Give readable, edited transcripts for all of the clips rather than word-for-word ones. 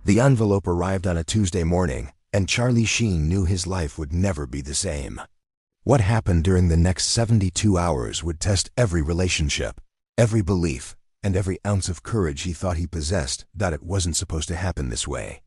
The envelope arrived on a Tuesday morning, and Charlie Sheen knew his life would never be the same. What happened during the next 72 hours would test every relationship, every belief, and every ounce of courage he thought he possessed. It wasn't supposed to happen this way.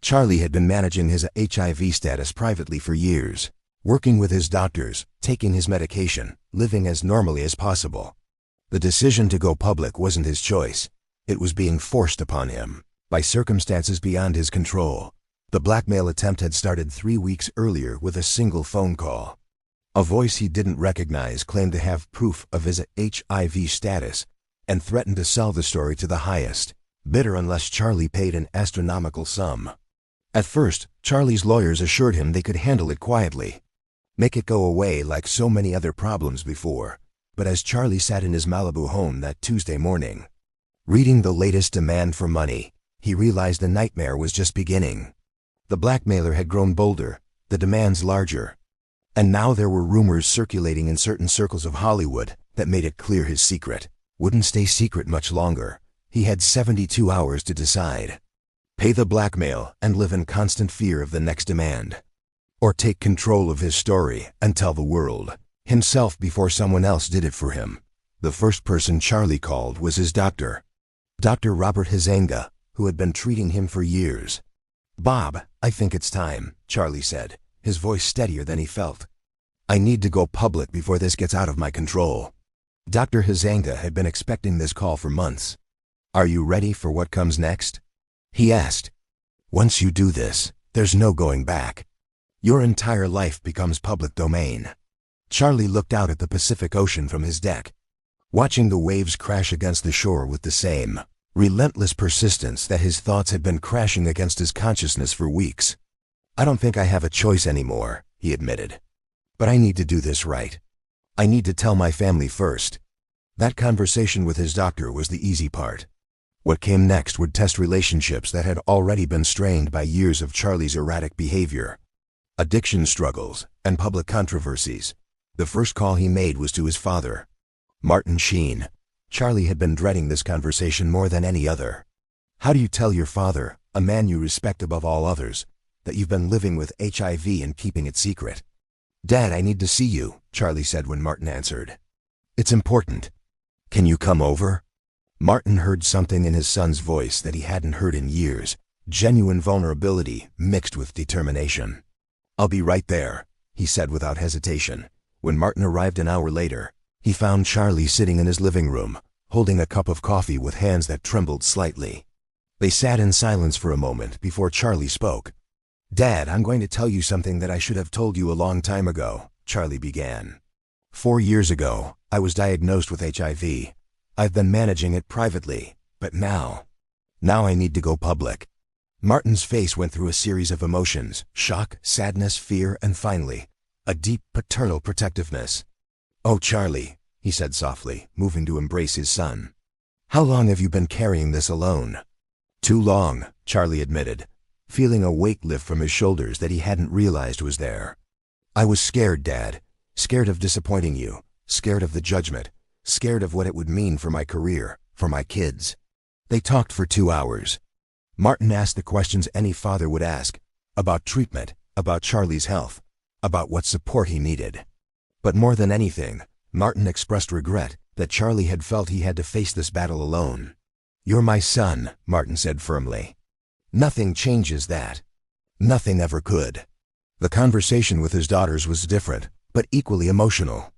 Charlie had been managing his HIV status privately for years, working with his doctors, taking his medication, living as normally as possible. The decision to go public wasn't his choice. It was being forced upon him by circumstances beyond his control. The blackmail attempt had started 3 weeks earlier with a single phone call. A voice he didn't recognize claimed to have proof of his HIV status and threatened to sell the story to the highest bidder unless Charlie paid an astronomical sum. At first, Charlie's lawyers assured him they could handle it quietly, make it go away like so many other problems before. But as Charlie sat in his Malibu home that Tuesday morning, reading the latest demand for money, he realized the nightmare was just beginning. The blackmailer had grown bolder, the demands larger, and now there were rumors circulating in certain circles of Hollywood that made it clear his secret wouldn't stay secret much longer. He had 72 hours to decide. Pay the blackmail and live in constant fear of the next demand, or take control of his story and tell the world himself before someone else did it for him. The first person Charlie called was his doctor, Dr. Robert Huizenga, who had been treating him for years. "Bob, I think it's time," Charlie said, his voice steadier than he felt. "I need to go public before this gets out of my control." Dr. Huizenga had been expecting this call for months. "Are you ready for what comes next?" he asked. "Once you do this, there's no going back. Your entire life becomes public domain." Charlie looked out at the Pacific Ocean from his deck, watching the waves crash against the shore with the same relentless persistence that his thoughts had been crashing against his consciousness for weeks. "I don't think I have a choice anymore," he admitted. "But I need to do this right. I need to tell my family first." That conversation with his doctor was the easy part. What came next would test relationships that had already been strained by years of Charlie's erratic behavior, addiction struggles, and public controversies. The first call he made was to his father, Martin Sheen. Charlie had been dreading this conversation more than any other. How do you tell your father, a man you respect above all others, that you've been living with HIV and keeping it secret? "Dad, I need to see you," Charlie said when Martin answered. "It's important. Can you come over?" Martin heard something in his son's voice that he hadn't heard in years, genuine vulnerability mixed with determination. "I'll be right there," he said without hesitation. When Martin arrived an hour later, he found Charlie sitting in his living room, holding a cup of coffee with hands that trembled slightly. They sat in silence for a moment before Charlie spoke. "Dad, I'm going to tell you something that I should have told you a long time ago," Charlie began. 4 years ago, I was diagnosed with HIV. I've been managing it privately, but now I need to go public." Martin's face went through a series of emotions: shock, sadness, fear, and finally, a deep paternal protectiveness. "Oh, Charlie," he said softly, moving to embrace his son. "How long have you been carrying this alone?" "Too long," Charlie admitted, feeling a weight lift from his shoulders that he hadn't realized was there. "I was scared, Dad. Scared of disappointing you. Scared of the judgment. Scared of what it would mean for my career, for my kids." They talked for 2 hours. Martin asked the questions any father would ask, about treatment, about Charlie's health, about what support he needed. But more than anything, Martin expressed regret that Charlie had felt he had to face this battle alone. "You're my son," Martin said firmly. "Nothing changes that. Nothing ever could." The conversation with his daughters was different, but equally emotional.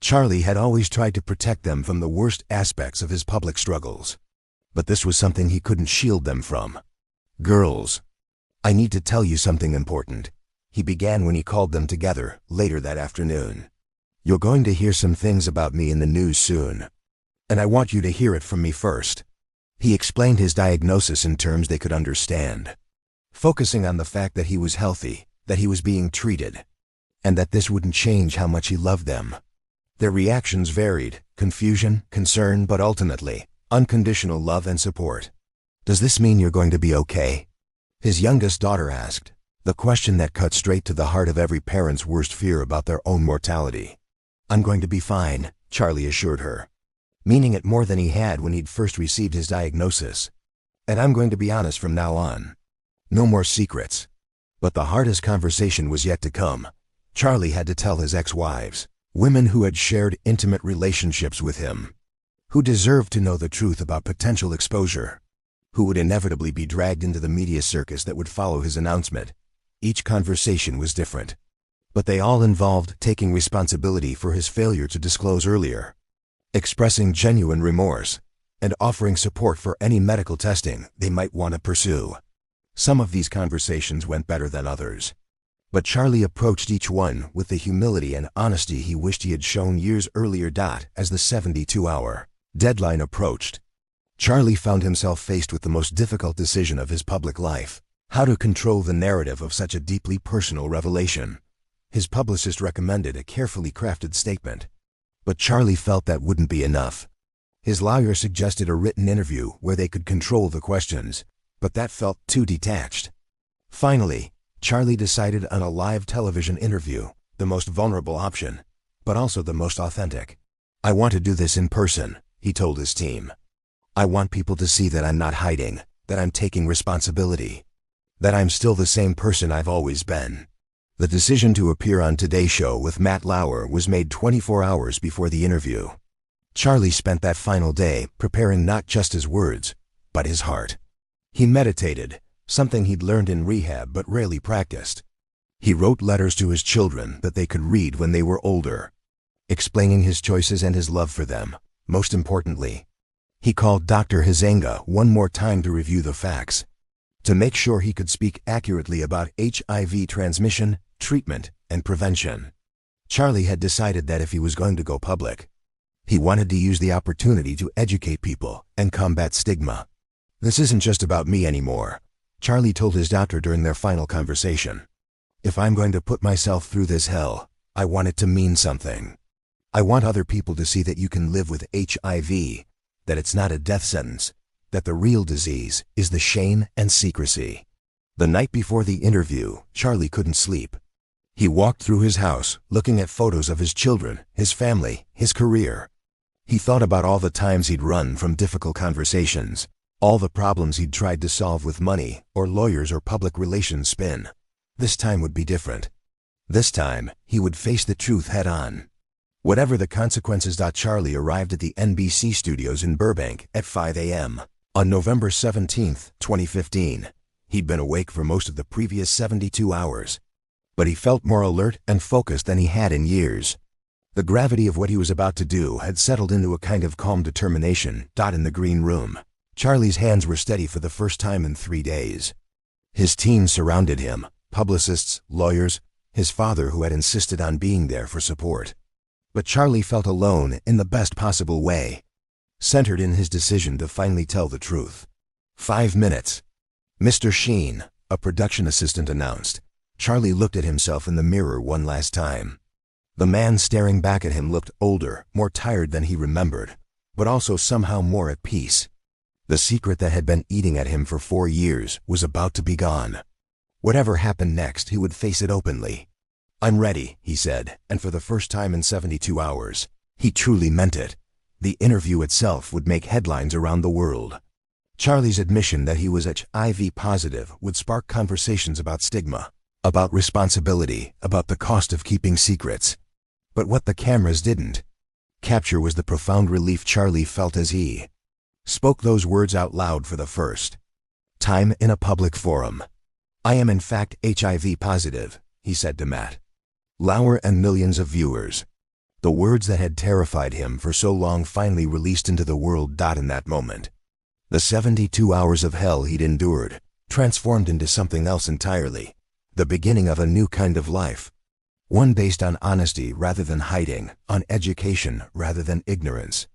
Charlie had always tried to protect them from the worst aspects of his public struggles. But this was something he couldn't shield them from. "Girls, I need to tell you something important," he began when he called them together later that afternoon. "You're going to hear some things about me in the news soon, and I want you to hear it from me first." He explained his diagnosis in terms they could understand, focusing on the fact that he was healthy, that he was being treated, and that this wouldn't change how much he loved them. Their reactions varied: confusion, concern, but ultimately, unconditional love and support. "Does this mean you're going to be okay?" his youngest daughter asked, the question that cut straight to the heart of every parent's worst fear about their own mortality. "I'm going to be fine," Charlie assured her, meaning it more than he had when he'd first received his diagnosis. "And I'm going to be honest from now on. No more secrets. But the hardest conversation was yet to come. Charlie had to tell his ex-wives, women who had shared intimate relationships with him, who deserved to know the truth about potential exposure, who would inevitably be dragged into the media circus that would follow his announcement. Each conversation was different, but they all involved taking responsibility for his failure to disclose earlier, expressing genuine remorse, and offering support for any medical testing they might want to pursue. Some of these conversations went better than others, but Charlie approached each one with the humility and honesty he wished he had shown years earlier. As the 72-hour deadline approached, Charlie found himself faced with the most difficult decision of his public life: how to control the narrative of such a deeply personal revelation. His publicist recommended a carefully crafted statement, but Charlie felt that wouldn't be enough. His lawyer suggested a written interview where they could control the questions, but that felt too detached. Finally, Charlie decided on a live television interview, the most vulnerable option, but also the most authentic. "I want to do this in person," he told his team. "I want people to see that I'm not hiding, that I'm taking responsibility, that I'm still the same person I've always been." The decision to appear on Today Show with Matt Lauer was made 24 hours before the interview. Charlie spent that final day preparing not just his words, but his heart. He meditated, something he'd learned in rehab but rarely practiced. He wrote letters to his children that they could read when they were older, explaining his choices and his love for them. Most importantly, he called Dr. Huizenga one more time to review the facts, to make sure he could speak accurately about HIV transmission, treatment, and prevention. Charlie had decided that if he was going to go public, he wanted to use the opportunity to educate people and combat stigma. "This isn't just about me anymore," Charlie told his doctor during their final conversation. "If I'm going to put myself through this hell, I want it to mean something. I want other people to see that you can live with HIV, that it's not a death sentence, that the real disease is the shame and secrecy." The night before the interview, Charlie couldn't sleep. He walked through his house, looking at photos of his children, his family, his career. He thought about all the times he'd run from difficult conversations, all the problems he'd tried to solve with money, or lawyers, or public relations spin. This time would be different. This time, he would face the truth head-on, whatever the consequences. Charlie arrived at the NBC studios in Burbank at 5 a.m. on November 17, 2015. He'd been awake for most of the previous 72 hours, but he felt more alert and focused than he had in years. The gravity of what he was about to do had settled into a kind of calm determination. In the green room, Charlie's hands were steady for the first time in 3 days. His team surrounded him, publicists, lawyers, his father who had insisted on being there for support. But Charlie felt alone in the best possible way, centered in his decision to finally tell the truth. 5 minutes. "Mr. Sheen," a production assistant announced. Charlie looked at himself in the mirror one last time. The man staring back at him looked older, more tired than he remembered, but also somehow more at peace. The secret that had been eating at him for 4 years was about to be gone. Whatever happened next, he would face it openly. "I'm ready," he said, and for the first time in 72 hours, he truly meant it. The interview itself would make headlines around the world. Charlie's admission that he was HIV positive would spark conversations about stigma, about responsibility, about the cost of keeping secrets. But what the cameras didn't capture was the profound relief Charlie felt as he spoke those words out loud for the first time in a public forum. "I am in fact HIV positive," he said to Matt Lauer and millions of viewers. The words that had terrified him for so long finally released into the world. In that moment, the 72 hours of hell he'd endured transformed into something else entirely, the beginning of a new kind of life. One based on honesty rather than hiding, on education rather than ignorance,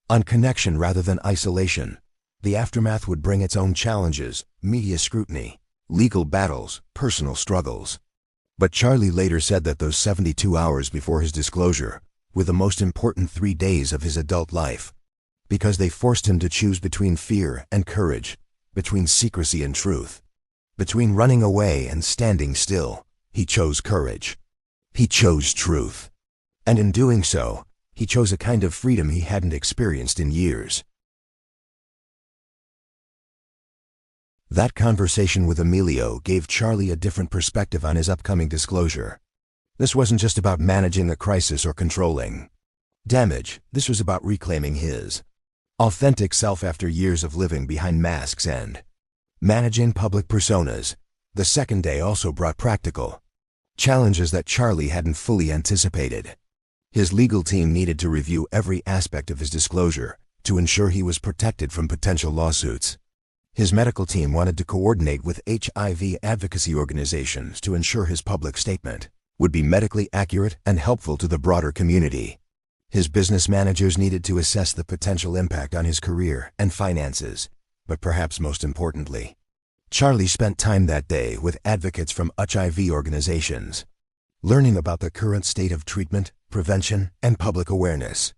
on connection rather than isolation. The aftermath would bring its own challenges, media scrutiny, legal battles, personal struggles. But Charlie later said that those 72 hours before his disclosure were the most important 3 days of his adult life, because they forced him to choose between fear and courage, between secrecy and truth, between running away and standing still. He chose courage. He chose truth. And in doing so, he chose a kind of freedom he hadn't experienced in years. That conversation with Emilio gave Charlie a different perspective on his upcoming disclosure. This wasn't just about managing a crisis or controlling damage. This was about reclaiming his authentic self after years of living behind masks and managing public personas. The second day also brought practical challenges that Charlie hadn't fully anticipated. His legal team needed to review every aspect of his disclosure to ensure he was protected from potential lawsuits. His medical team wanted to coordinate with HIV advocacy organizations to ensure his public statement would be medically accurate and helpful to the broader community. His business managers needed to assess the potential impact on his career and finances, but perhaps most importantly, Charlie spent time that day with advocates from HIV organizations, learning about the current state of treatment, prevention, and public awareness.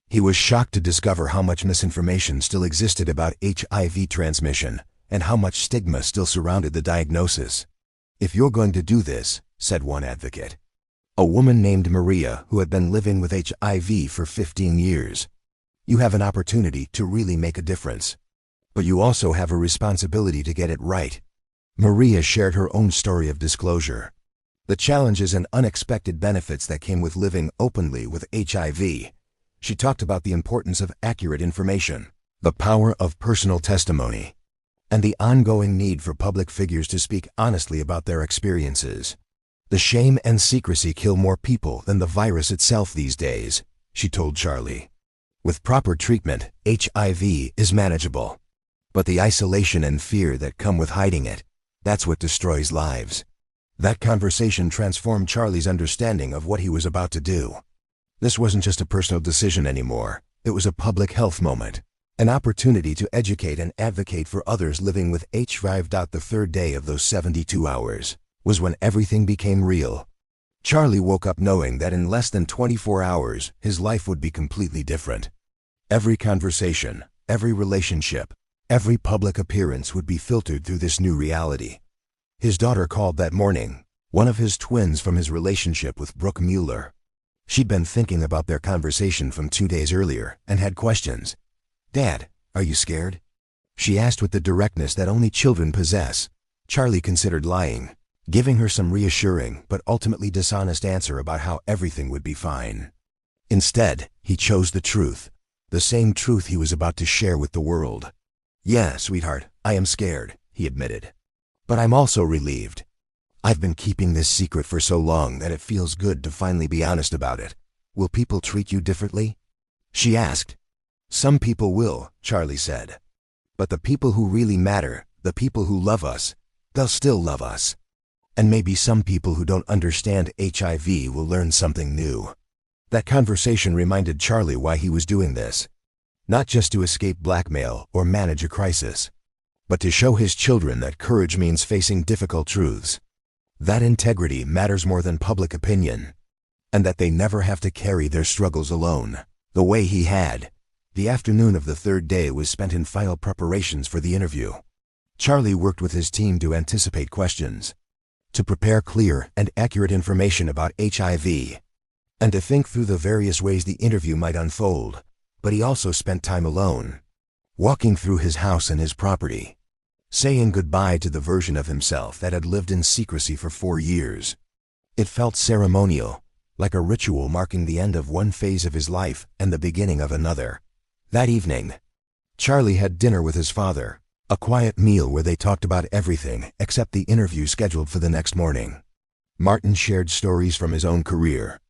He was shocked to discover how much misinformation still existed about HIV transmission and how much stigma still surrounded the diagnosis. "If you're going to do this," said one advocate, a woman named Maria who had been living with HIV for 15 years, "you have an opportunity to really make a difference. But you also have a responsibility to get it right." Maria shared her own story of disclosure, the challenges and unexpected benefits that came with living openly with HIV. She talked about the importance of accurate information, the power of personal testimony, and the ongoing need for public figures to speak honestly about their experiences. "The shame and secrecy kill more people than the virus itself these days," she told Charlie. "With proper treatment, HIV is manageable. But the isolation and fear that come with hiding it, that's what destroys lives." That conversation transformed Charlie's understanding of what he was about to do. This wasn't just a personal decision anymore. It was a public health moment, an opportunity to educate and advocate for others living with HIV. The third day of those 72 hours was when everything became real. Charlie woke up knowing that in less than 24 hours, his life would be completely different. Every conversation, every relationship, every public appearance would be filtered through this new reality. His daughter called that morning, one of his twins from his relationship with Brooke Mueller. She'd been thinking about their conversation from 2 days earlier and had questions. "Dad, are you scared?" she asked with the directness that only children possess. Charlie considered lying, giving her some reassuring but ultimately dishonest answer about how everything would be fine. Instead, he chose the truth, the same truth he was about to share with the world. "Yeah, sweetheart, I am scared," he admitted. "But I'm also relieved. I've been keeping this secret for so long that it feels good to finally be honest about it. Will people treat you differently?" she asked. "Some people will," Charlie said. "But the people who really matter, the people who love us, they'll still love us. And maybe some people who don't understand HIV will learn something new." That conversation reminded Charlie why he was doing this. Not just to escape blackmail or manage a crisis, but to show his children that courage means facing difficult truths, that integrity matters more than public opinion, and that they never have to carry their struggles alone, the way he had. The afternoon of the third day was spent in final preparations for the interview. Charlie worked with his team to anticipate questions, to prepare clear and accurate information about HIV, and to think through the various ways the interview might unfold. But he also spent time alone, walking through his house and his property, saying goodbye to the version of himself that had lived in secrecy for 4 years. It felt ceremonial, like a ritual marking the end of one phase of his life and the beginning of another. That evening, Charlie had dinner with his father, a quiet meal where they talked about everything except the interview scheduled for the next morning. Martin shared stories from his own career,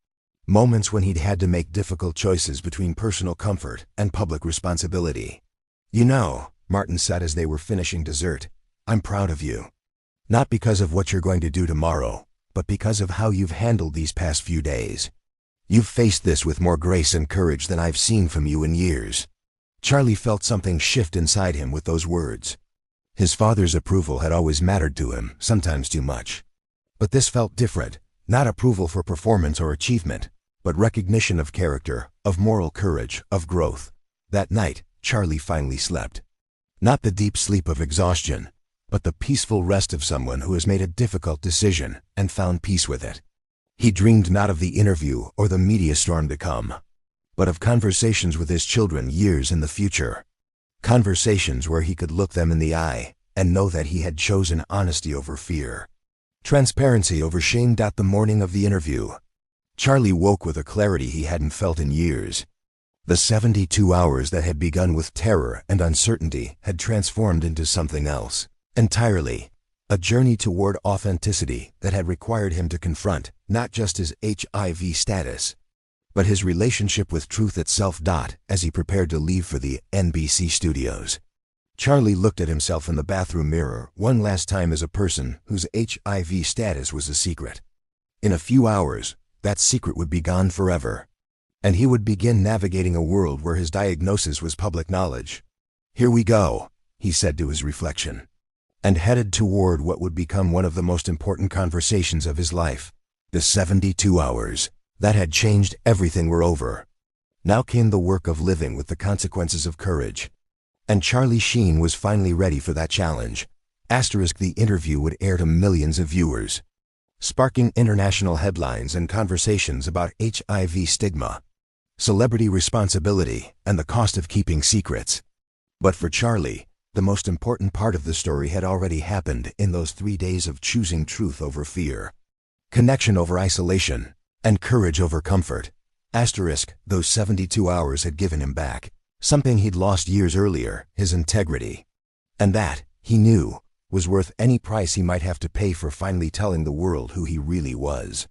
moments when he'd had to make difficult choices between personal comfort and public responsibility. "You know," Martin said as they were finishing dessert, "I'm proud of you. Not because of what you're going to do tomorrow, but because of how you've handled these past few days. You've faced this with more grace and courage than I've seen from you in years." Charlie felt something shift inside him with those words. His father's approval had always mattered to him, sometimes too much. But this felt different, not approval for performance or achievement, but recognition of character, of moral courage, of growth. That night, Charlie finally slept. Not the deep sleep of exhaustion, but the peaceful rest of someone who has made a difficult decision and found peace with it. He dreamed not of the interview or the media storm to come, but of conversations with his children years in the future. Conversations where he could look them in the eye and know that he had chosen honesty over fear. Transparency over shame. The morning of the interview, Charlie woke with a clarity he hadn't felt in years. The 72 hours that had begun with terror and uncertainty had transformed into something else entirely. A journey toward authenticity that had required him to confront not just his HIV status, but his relationship with truth itself. As he prepared to leave for the NBC studios, Charlie looked at himself in the bathroom mirror one last time as a person whose HIV status was a secret. In a few hours, that secret would be gone forever, and he would begin navigating a world where his diagnosis was public knowledge. "Here we go," he said to his reflection, and headed toward what would become one of the most important conversations of his life. The 72 hours that had changed everything were over. Now came the work of living with the consequences of courage. And Charlie Sheen was finally ready for that challenge. The interview would air to millions of viewers, sparking international headlines and conversations about HIV stigma, celebrity responsibility, and the cost of keeping secrets. But for Charlie, the most important part of the story had already happened in those 3 days of choosing truth over fear, connection over isolation, and courage over comfort. Those 72 hours had given him back something he'd lost years earlier, his integrity. And that, he knew, was worth any price he might have to pay for finally telling the world who he really was.